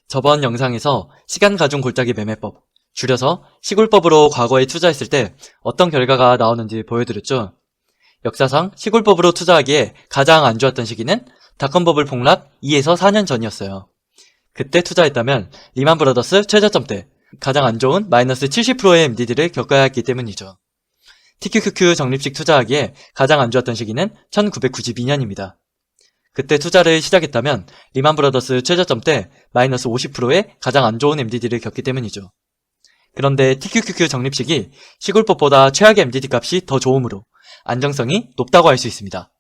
저번 영상에서 시간가중 골짜기 매매법, 줄여서 시골법으로 과거에 투자했을 때 어떤 결과가 나오는지 보여드렸죠. 역사상 시골법으로 투자하기에 가장 안 좋았던 시기는 닷컴버블 폭락 2에서 4년 전이었어요. 그때 투자했다면 리만 브라더스 최저점 때 가장 안 좋은 마이너스 70%의 MDD를 겪어야 했기 때문이죠. TQQQ 적립식 투자하기에 가장 안 좋았던 시기는 1992년입니다. 그때 투자를 시작했다면 리만 브라더스 최저점 때 마이너스 50%의 가장 안 좋은 MDD를 겪기 때문이죠. 그런데 TQQQ 적립식이 시골법보다 최악의 MDD 값이 더 좋으므로 안정성이 높다고 할 수 있습니다.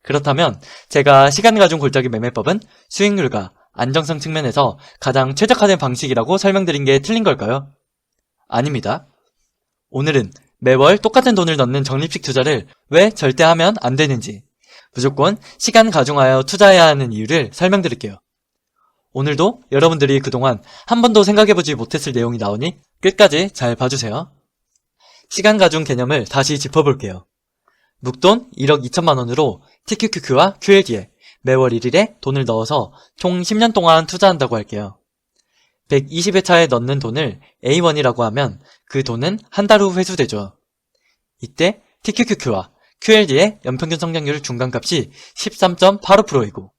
그렇다면 제가 시간가중 골짜기 매매법은 수익률과 안정성 측면에서 가장 최적화된 방식이라고 설명드린 게 틀린 걸까요? 아닙니다. 오늘은 매월 똑같은 돈을 넣는 적립식 투자를 왜 절대 하면 안 되는지, 무조건 시간 가중하여 투자해야 하는 이유를 설명드릴게요. 오늘도 여러분들이 그동안 한 번도 생각해보지 못했을 내용이 나오니 끝까지 잘 봐주세요. 시간 가중 개념을 다시 짚어볼게요. 묵돈 1억 2천만 원으로 TQQQ와 QLD에 매월 1일에 돈을 넣어서 총 10년 동안 투자한다고 할게요. 120회차에 넣는 돈을 A1이라고 하면 그 돈은 한 달 후 회수되죠. 이때 TQQQ와 QLD의 연평균 성장률 중간값이 13.85%이고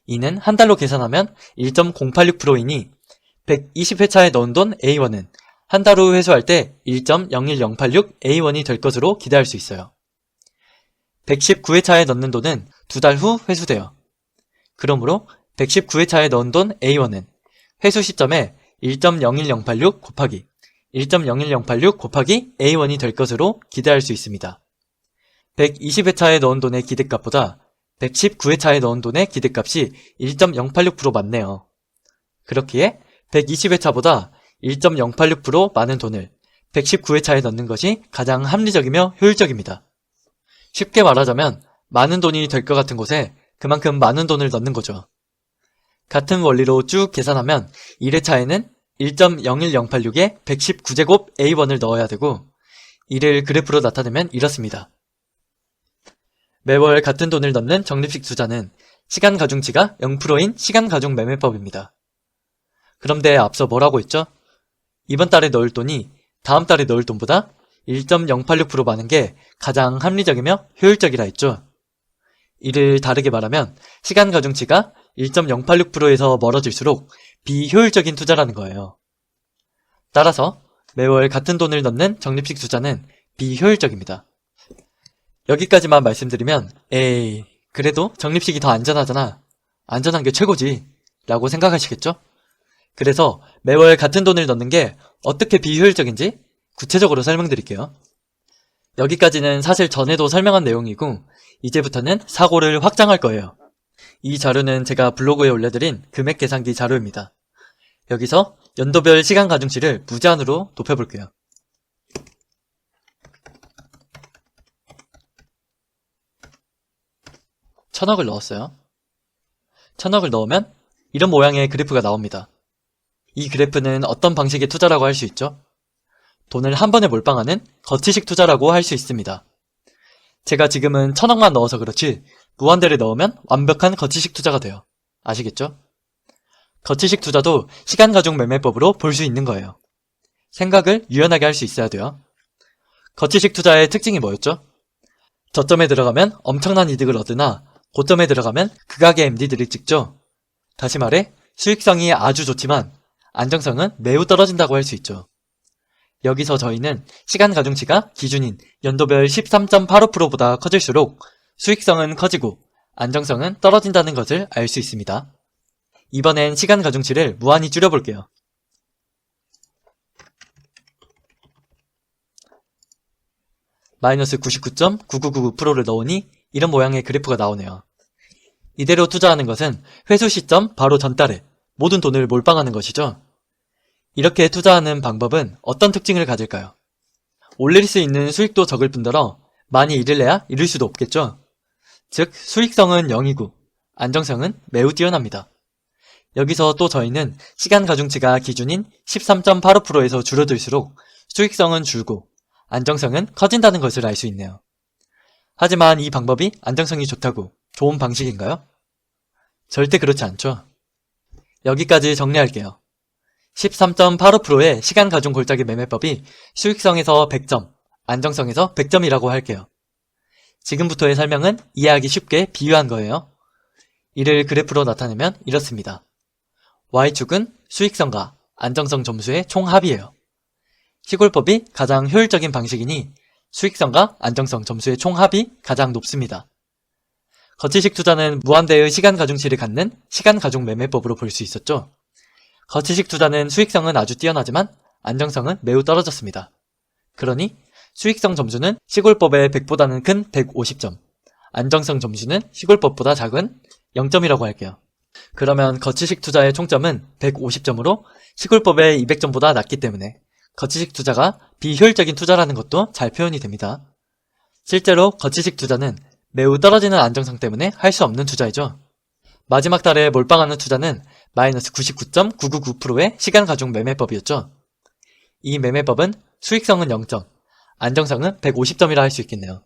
이는 한 달로 계산하면 1.086%이니 120회차에 넣은 돈 A1은 한 달 후 회수할 때 1.01086 A1이 될 것으로 기대할 수 있어요. 119회차에 넣는 돈은 두 달 후 회수돼요. 그러므로 119회차에 넣은 돈 A1은 회수 시점에 1.01086 곱하기 1.01086 곱하기 A1이 될 것으로 기대할 수 있습니다. 120회차에 넣은 돈의 기대값보다 119회차에 넣은 돈의 기대값이 1.086% 많네요. 그렇기에 120회차보다 1.086% 많은 돈을 119회차에 넣는 것이 가장 합리적이며 효율적입니다. 쉽게 말하자면 많은 돈이 될 것 같은 곳에 그만큼 많은 돈을 넣는 거죠. 같은 원리로 쭉 계산하면 1회차에는 1.01086에 119제곱 A1을 넣어야 되고 이를 그래프로 나타내면 이렇습니다. 매월 같은 돈을 넣는 적립식 투자는 시간 가중치가 0%인 시간 가중 매매법입니다. 그런데 앞서 뭐라고 했죠? 이번 달에 넣을 돈이 다음 달에 넣을 돈보다 1.086% 많은 게 가장 합리적이며 효율적이라 했죠. 이를 다르게 말하면 시간 가중치가 1.086%에서 멀어질수록 비효율적인 투자라는 거예요. 따라서 매월 같은 돈을 넣는 적립식 투자는 비효율적입니다. 여기까지만 말씀드리면 에이, 그래도 적립식이 더 안전하잖아. 안전한 게 최고지 라고 생각하시겠죠? 그래서 매월 같은 돈을 넣는 게 어떻게 비효율적인지 구체적으로 설명드릴게요. 여기까지는 사실 전에도 설명한 내용이고 이제부터는 사고를 확장할 거예요. 이 자료는 제가 블로그에 올려드린 금액 계산기 자료입니다. 여기서 연도별 시간 가중치를 무제한으로 높여볼게요. 1000억을 넣었어요. 1000억을 넣으면 이런 모양의 그래프가 나옵니다. 이 그래프는 어떤 방식의 투자라고 할 수 있죠? 돈을 한 번에 몰빵하는 거치식 투자라고 할 수 있습니다. 제가 지금은 1000억만 넣어서 그렇지 무한대를 넣으면 완벽한 거치식 투자가 돼요. 아시겠죠? 거치식 투자도 시간 가중 매매법으로 볼 수 있는 거예요. 생각을 유연하게 할 수 있어야 돼요. 거치식 투자의 특징이 뭐였죠? 저점에 들어가면 엄청난 이득을 얻으나 고점에 들어가면 극악의 MDD를 찍죠. 다시 말해 수익성이 아주 좋지만 안정성은 매우 떨어진다고 할 수 있죠. 여기서 저희는 시간 가중치가 기준인 연도별 13.85%보다 커질수록 수익성은 커지고 안정성은 떨어진다는 것을 알 수 있습니다. 이번엔 시간 가중치를 무한히 줄여볼게요. 마이너스 99.9999%를 넣으니 이런 모양의 그래프가 나오네요. 이대로 투자하는 것은 회수 시점 바로 전달에 모든 돈을 몰빵하는 것이죠. 이렇게 투자하는 방법은 어떤 특징을 가질까요? 올릴 수 있는 수익도 적을 뿐더러 많이 잃을래야 잃을 수도 없겠죠. 즉 수익성은 0이고 안정성은 매우 뛰어납니다. 여기서 또 저희는 시간 가중치가 기준인 13.85%에서 줄어들수록 수익성은 줄고 안정성은 커진다는 것을 알 수 있네요. 하지만 이 방법이 안정성이 좋다고 좋은 방식인가요? 절대 그렇지 않죠. 여기까지 정리할게요. 13.85%의 시간 가중 골짜기 매매법이 수익성에서 100점, 안정성에서 100점이라고 할게요. 지금부터의 설명은 이해하기 쉽게 비유한 거예요. 이를 그래프로 나타내면 이렇습니다. Y축은 수익성과 안정성 점수의 총합이에요. 시골법이 가장 효율적인 방식이니 수익성과 안정성 점수의 총합이 가장 높습니다. 거치식 투자는 무한대의 시간 가중치를 갖는 시간 가중 매매법으로 볼 수 있었죠. 거치식 투자는 수익성은 아주 뛰어나지만 안정성은 매우 떨어졌습니다. 그러니 수익성 점수는 시골법의 100보다는 큰 150점, 안정성 점수는 시골법보다 작은 0점이라고 할게요. 그러면 거치식 투자의 총점은 150점으로 시골법의 200점보다 낮기 때문에 거치식 투자가 비효율적인 투자라는 것도 잘 표현이 됩니다. 실제로 거치식 투자는 매우 떨어지는 안정성 때문에 할 수 없는 투자이죠. 마지막 달에 몰빵하는 투자는 마이너스 99.999%의 시간 가중 매매법이었죠. 이 매매법은 수익성은 0점, 안정성은 150점이라 할 수 있겠네요.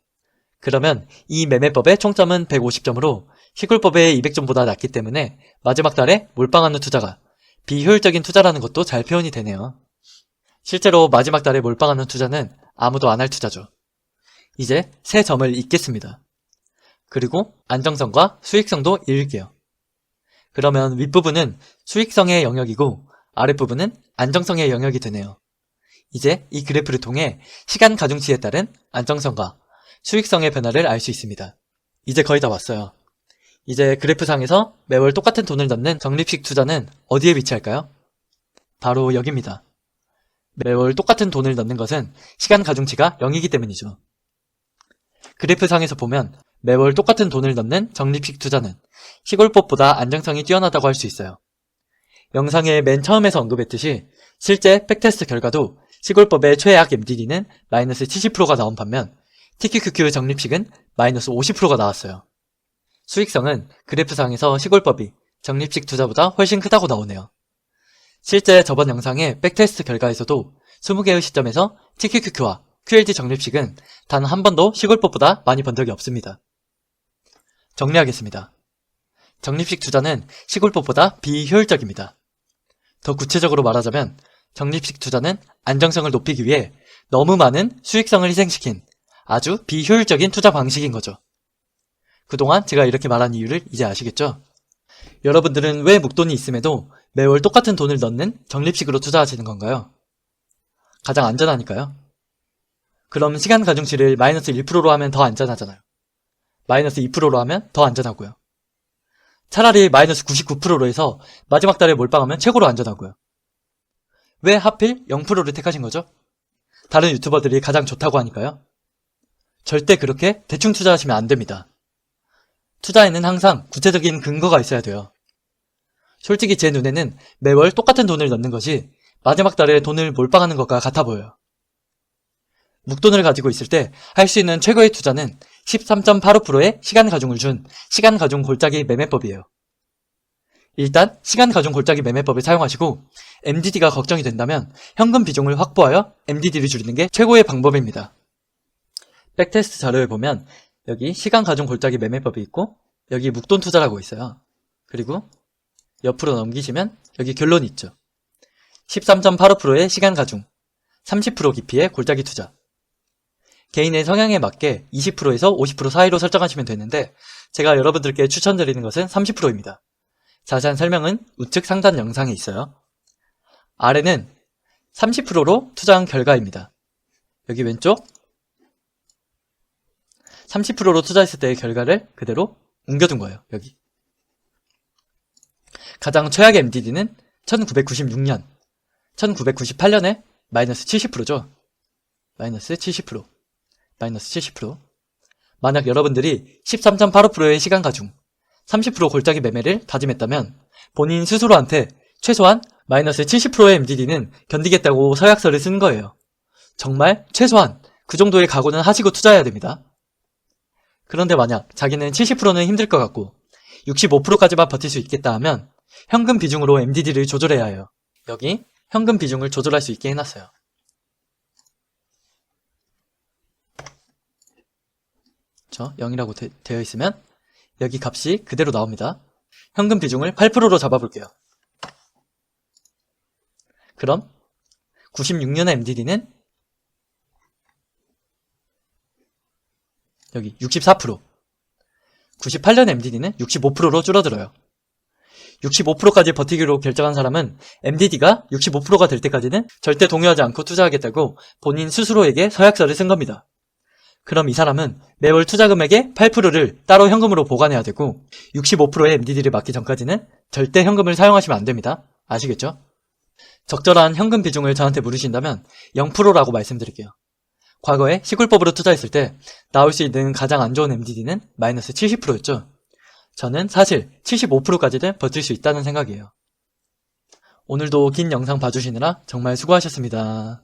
그러면 이 매매법의 총점은 150점으로 시골법의 200점보다 낮기 때문에 마지막 달에 몰빵하는 투자가 비효율적인 투자라는 것도 잘 표현이 되네요. 실제로 마지막 달에 몰빵하는 투자는 아무도 안 할 투자죠. 이제 세 점을 잊겠습니다. 그리고 안정성과 수익성도 읽을게요. 그러면 윗부분은 수익성의 영역이고 아랫부분은 안정성의 영역이 되네요. 이제 이 그래프를 통해 시간 가중치에 따른 안정성과 수익성의 변화를 알 수 있습니다. 이제 거의 다 왔어요. 이제 그래프상에서 매월 똑같은 돈을 넣는 적립식 투자는 어디에 위치할까요? 바로 여기입니다. 매월 똑같은 돈을 넣는 것은 시간 가중치가 0이기 때문이죠. 그래프상에서 보면 매월 똑같은 돈을 넣는 적립식 투자는 시골법보다 안정성이 뛰어나다고 할 수 있어요. 영상의 맨 처음에서 언급했듯이 실제 백테스트 결과도 시골법의 최악 MDD는 마이너스 70%가 나온 반면 TQQQ 적립식은 마이너스 50%가 나왔어요. 수익성은 그래프상에서 시골법이 적립식 투자보다 훨씬 크다고 나오네요. 실제 저번 영상의 백테스트 결과에서도 20개의 시점에서 TQQQ와 QLD 적립식은 단 한 번도 시골법보다 많이 번 적이 없습니다. 정리하겠습니다. 적립식 투자는 시골법보다 비효율적입니다. 더 구체적으로 말하자면 적립식 투자는 안정성을 높이기 위해 너무 많은 수익성을 희생시킨 아주 비효율적인 투자 방식인 거죠. 그동안 제가 이렇게 말한 이유를 이제 아시겠죠? 여러분들은 왜 목돈이 있음에도 매월 똑같은 돈을 넣는 적립식으로 투자하시는 건가요? 가장 안전하니까요. 그럼 시간 가중치를 마이너스 1%로 하면 더 안전하잖아요. 마이너스 2%로 하면 더 안전하고요. 차라리 마이너스 99%로 해서 마지막 달에 몰빵하면 최고로 안전하고요. 왜 하필 0%를 택하신 거죠? 다른 유튜버들이 가장 좋다고 하니까요. 절대 그렇게 대충 투자하시면 안 됩니다. 투자에는 항상 구체적인 근거가 있어야 돼요. 솔직히 제 눈에는 매월 똑같은 돈을 넣는 것이 마지막 달에 돈을 몰빵하는 것과 같아 보여요. 묵돈을 가지고 있을 때 할 수 있는 최고의 투자는 13.85%의 시간 가중을 준 시간 가중 골짜기 매매법이에요. 일단 시간 가중 골짜기 매매법을 사용하시고 MDD가 걱정이 된다면 현금 비중을 확보하여 MDD를 줄이는 게 최고의 방법입니다. 백테스트 자료에 보면 여기 시간 가중 골짜기 매매법이 있고 여기 묵돈 투자라고 있어요. 그리고 옆으로 넘기시면 여기 결론이 있죠. 13.85%의 시간 가중, 30% 깊이의 골짜기 투자. 개인의 성향에 맞게 20%에서 50% 사이로 설정하시면 되는데 제가 여러분들께 추천드리는 것은 30%입니다. 자세한 설명은 우측 상단 영상에 있어요. 아래는 30%로 투자한 결과입니다. 여기 왼쪽 30%로 투자했을 때의 결과를 그대로 옮겨둔 거예요. 여기 가장 최악의 MDD는 1996년 1998년에 마이너스 70%죠. 마이너스 70%. 만약 여러분들이 13.85%의 시간 가중 30% 골짜기 매매를 다짐했다면 본인 스스로한테 최소한 마이너스 70%의 MDD는 견디겠다고 서약서를 쓴 거예요. 정말 최소한 그 정도의 각오는 하시고 투자해야 됩니다. 그런데 만약 자기는 70%는 힘들 것 같고 65%까지만 버틸 수 있겠다 하면 현금 비중으로 MDD를 조절해야 해요. 여기 현금 비중을 조절할 수 있게 해놨어요. 저 0이라고 되어 있으면 여기 값이 그대로 나옵니다. 현금 비중을 8%로 잡아볼게요. 그럼 96년의 MDD는 여기 64%, 98년 MDD는 65%로 줄어들어요. 65%까지 버티기로 결정한 사람은 MDD가 65%가 될 때까지는 절대 동요하지 않고 투자하겠다고 본인 스스로에게 서약서를 쓴 겁니다. 그럼 이 사람은 매월 투자 금액의 8%를 따로 현금으로 보관해야 되고 65%의 MDD를 맞기 전까지는 절대 현금을 사용하시면 안 됩니다. 아시겠죠? 적절한 현금 비중을 저한테 물으신다면 0%라고 말씀드릴게요. 과거에 시굴법으로 투자했을 때 나올 수 있는 가장 안 좋은 MDD는 마이너스 70%였죠. 저는 사실 75%까지는 버틸 수 있다는 생각이에요. 오늘도 긴 영상 봐주시느라 정말 수고하셨습니다.